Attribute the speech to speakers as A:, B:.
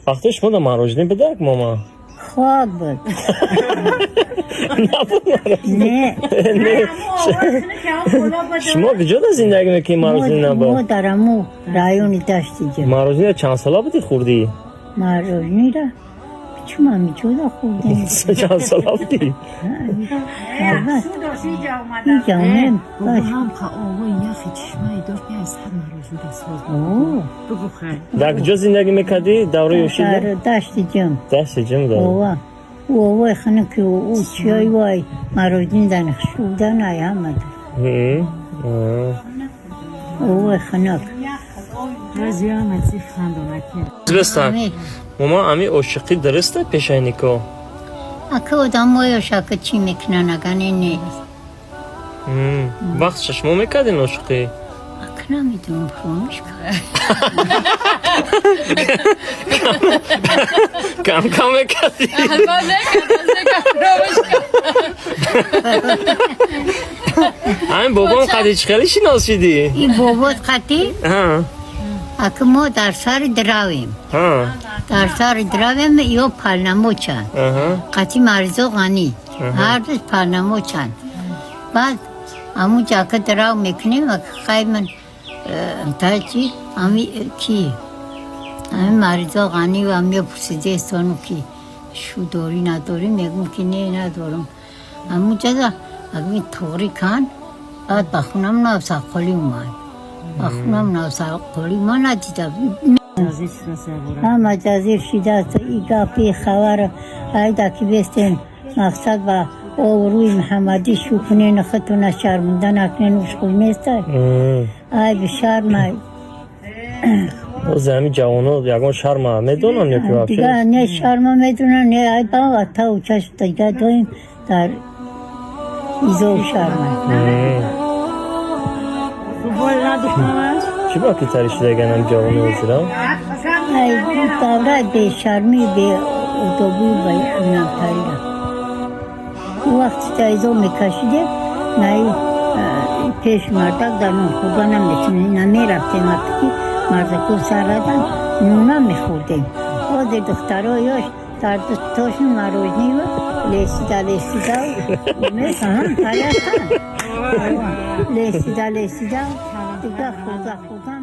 A: وقتی شما در مراجعه بدرک ماما
B: خواب بود نه
A: شما کجا در زندگی میکنی مراجعه
B: ما
A: نبود؟
B: در امو رایون داشتی جا
A: مراجعه چند ساله بودی خوردی؟
B: مراجعی را چون من میچودا خوردیم
A: چند ساله بودی؟
B: اینجا هم
C: بابا هم آقای نخی چشمه دار که از هر مراجعه دستاز بگو خیلی
A: در کجا زندگی میکردی؟ دوره یوشیده؟
B: در داشتی جم
A: دست جم داره
B: بابا او خنه که او چیای وای مراجعی دنخ شودن ای همه او خنک
C: رازی هم از این خندانکی
A: درسته ماما امی عاشقی درسته پیشه نیکو
B: اکه آدم وای شاکه چی میکنن اگه نه
A: وقت شما میکردین عاشقی
B: اکه نمیدونم فراموش کرد
A: کم کم میکردی همین بابام قدیچ خیلی شناسیدی
B: این بابات خطی
A: ها
B: اکه ما در سر دراویم
A: ها
B: در سر دراویم یا پرنمو چند قطی مرزو غنی هر روز پرنمو چند بعد همون جا که دراو میکنیم اکه خیلی من تا چی همی کی همی مرزو غنی و همی پرسیده استانو کی شو داری نداری میگم که نه ندارم همون جا دا اگه توری کن بعد بخونم نو ساقلی اومد بخونم نو ساقلی ما ندیدم
C: رازی شناسه بورا
B: هم مجازیر شده است ایگا پی خبر هایده که بستیم مقصد با او روی محمدی شو کنه نخطو نشرموندن اکنه نوشخوی میسته ای بشرمای
A: او زمین جوانو یکان شرم میدونن یا که
B: دیگه
A: وقتی
B: نه شرم میدونن نه ای با تا و چشم دیگه دویم در ایزو شرمای
A: چی با که تریش دیگه نم جوانو وزیرا
B: ای دوره به شرمی به اتوبی به نمتایی او وقت ایزو میکشیده نه پیش مردک در نون خوردنم نتونه نمیرفتیم وقتی مردکو سردن نونم میخوردیم باز دخترها یاش در دستاشون مروجنی و لیسیده مثلا خیلی لیسیده دیگه خوردن